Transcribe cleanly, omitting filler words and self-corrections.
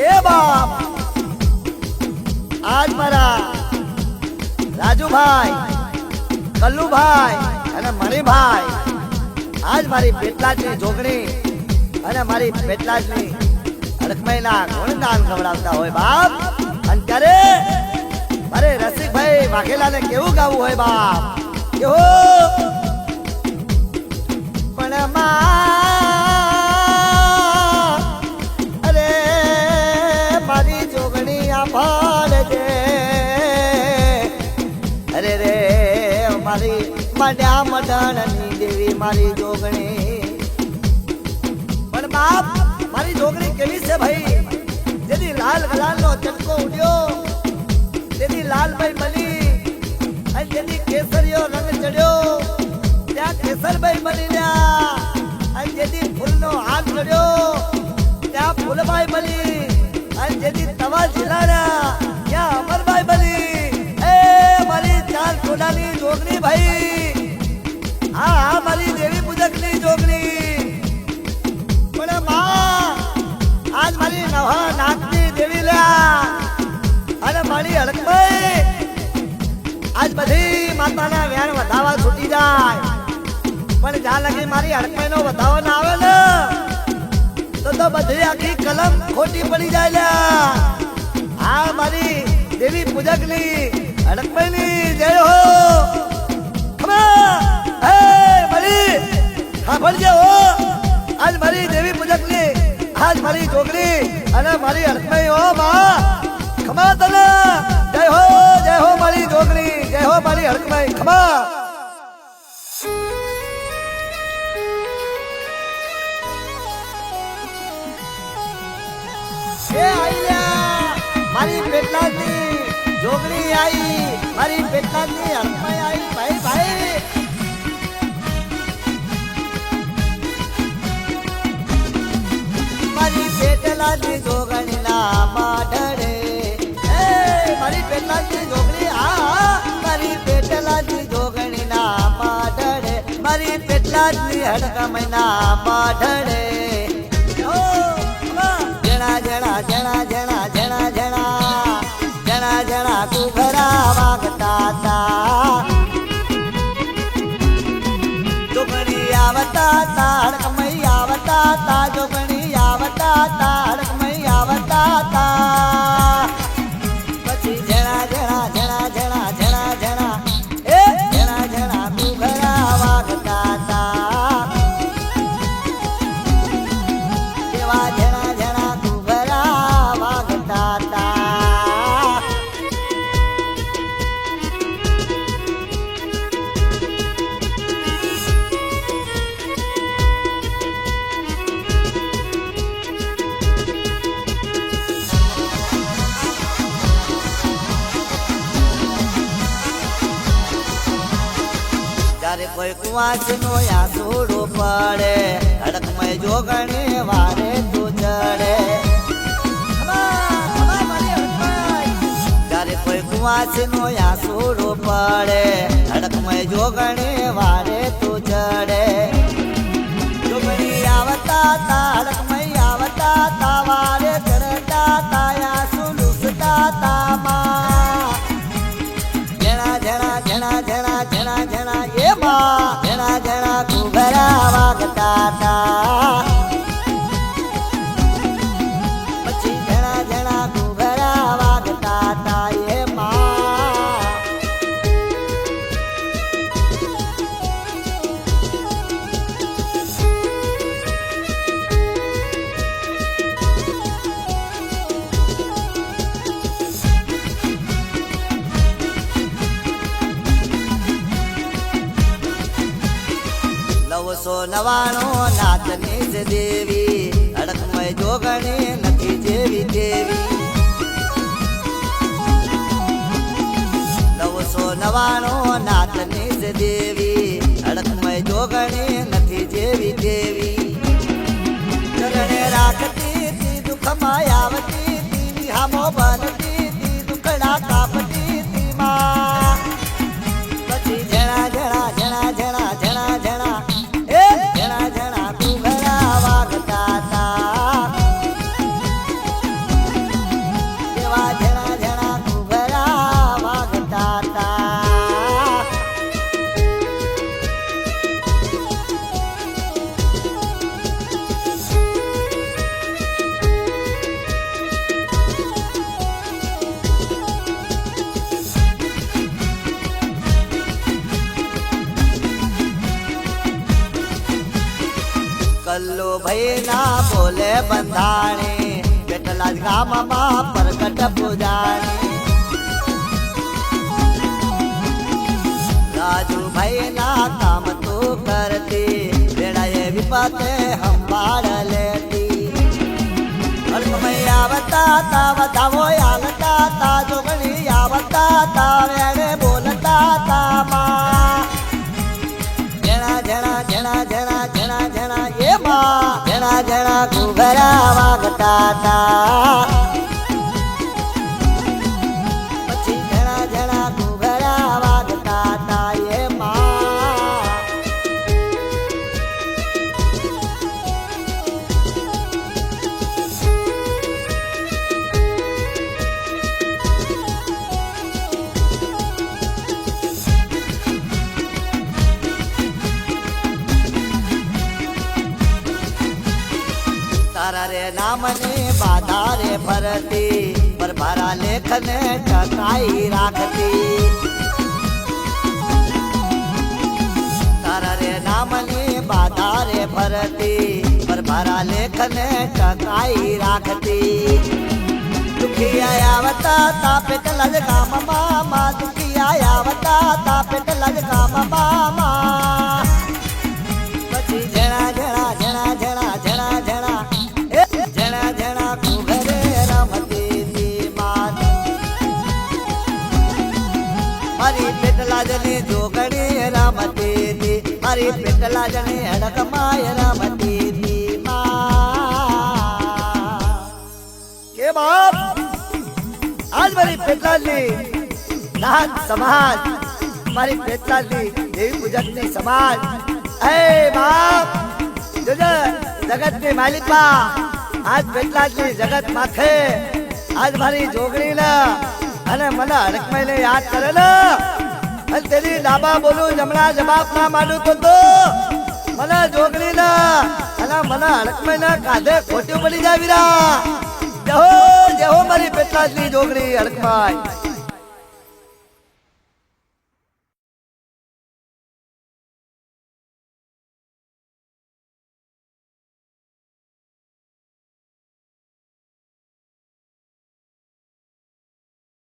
એ બાપ આજ મારા રાજુભાઈ કલ્લુભાઈ અને મણિભાઈ આજ મારી પેટલાજની જોગણી અને મારી પેટલાજની હડકમઈના ગુણગાન ખવડાવતા હોય બાપ. અને ત્યારે મારે રસિકભાઈ વાઘેલાને કેવું ગાવું હોય બાપ, કેવું પણ અરે મારી જોગણી આભારજે અરે રે મારી મડ્યા મડણની દેવી મારી જોગણી. પણ બાપ મારી જોગણી કેવી છે ભાઈ, જેથી લાલ ગલાલનો ચટકો ઉડ્યો તેથી લાલભાઈ બની અને જેથી કેસરીયો રંગ ચડ્યો ત્યાં કેસરભાઈ બની રહ્યા અને જેથી ફૂલનો હાથ ચડ્યો ત્યાં ફૂલભાઈ બની અને જેથી તવા ઝીલાડા ત્યાં અમરભાઈ બની. એ મારી ચાર ટોળાની જોગણી ભાઈ, હા મારી દેવી પૂજકની જોગણી. પણ માં આજ મારી નવા નાગની દેવી લ્યા અને મારી હડકમઈ આજ બધી માતાના વ્યાણ વધાવા છૂટી જાય, પણ જ્યાં લગી મારી હડકમઈનો વધાવો ના આવે ને તો બધી આખી કલમ ખોટી પડી જાય લ્યા. હા મારી દેવી પૂજકની હડકમઈની જય હો. ખબર એ મારી સાંભળજે હો, આજ મારી દેવી પૂજકની આજ મારી જોગણી અને મારી હડકમઈ હો માં. ખમા તને જય હો મારી જોગણી, જય હો મારી હડકમઈ. ખમા એ આઈલા મારી પેટલાજની જોગણી આઈ, મારી પેટલાજની હડકમઈ આઈ ભાઈ ભાઈ. મારી પેટલાજની જોગણી ના માઢડે મારી પેટલાજની જોગણી, હા મારી પેટલાજની જોગણી ના માઢડે મારી પેટલાજની હડકમઈ ના માઢડે. જણા જણા જણા જણા જણા જણા જણા જણા કુઘરા વાગતા તા જોગણી આવતા તા હડકમઈ આવતા તા જોગણી આવતા તા હડકમઈ આવતા તા. પછી જણા જણા જણા જણા જણા જણા એ જણા જણા કુઘરા વાગતા તા એવા જણા જણા કુઘરા વાગતા તા. જ્યારે કોઈ કુવાસનો આસુડો પડે હડકમઈ જોગણી વારે તું ચડે. જ્યારે કોઈ કુવાસનો આસુડો પડે હડકમઈ જોગણી વારે તું ચડે. જોગણી આવતા તા હડકમઈ આવતા તા વારે ચડતા તા આસુ લૂસતા તા માં. જણા જણા જણા જણા જણા જણા એ માં જણા જણા કુઘરા વાગતા તા. પછી જણા જણા કુઘરા વાગતા તા એ માં. નવસો નવાણો નાથની જ દેવી હડકમઈ જોગણી નથી જેવી દેવી. 999 નાથની જ દેવી હડકમઈ જોગણી નથી જેવી દેવી. ચરણે રાખતી તી દુઃખમાં આવતી તી હામો બનતી તી દુઃખડા કાપતી તી માં. પછી જણા જણા જણા જણા જણા જણા એ જણા જણા કુઘરા વાગતા તા. ભાઈ ના બોલે બંધાણી પેટલા જ ગામમાં પ્રગટ પૂજાણી રાજુભાઈ ના કામ તું કરતી વેળાએ વિપતે સંભાળ લેતી અલ્પમય આવતા તા વધાવો આલતા તા જોગણી આવતા તા વેણે બોલતા તા માં જણા જણા જણા જણા જણા જણા એ માં જણા જણા ઘુઘરા વાગતા તા પછી જણા જણા ઘુઘરા વાગતા તા એ માં તારા રે નામને બાધા રે ફરતી પર ભારા લેખને ટકાઈ રાખતી તારા રે નામની બાધા રે ફરતી પર ભારા લેખને ટકાઈ રાખતી દુખિયા આવતા તા પેટલા જ ગામમાં માં દુખિયા આવતા તા પેટલા જ ગામમાં પછી જણા જણા જણા જણા જણા જણા જણા જણા ઘુઘરે રમતી તી માત મારી પેટલા જની જોગણી રમતી તી મારી પેટલા જની હડકમાય રમતી તી માં કે બાપ આજ મારી પેટલાની નાથ સમાજ મારી પેટલાની દેવી પૂજકની સમાજ એ બાપ જોજે જગતની માલિકા આજ પેટલાની જગત માથે આજ મારી જોગણી ના અને મને હડકમાઈને યાદ કરે ને અને તેની ડાબા બોલું જમણા જવાબ ના માંડું તો મને જોગણી ના અને મને હડકમાઈને કાંધે ખોટી પડી જાય વીરા જેહો જેહો મારી પેટલાની જોગણી હડકમાય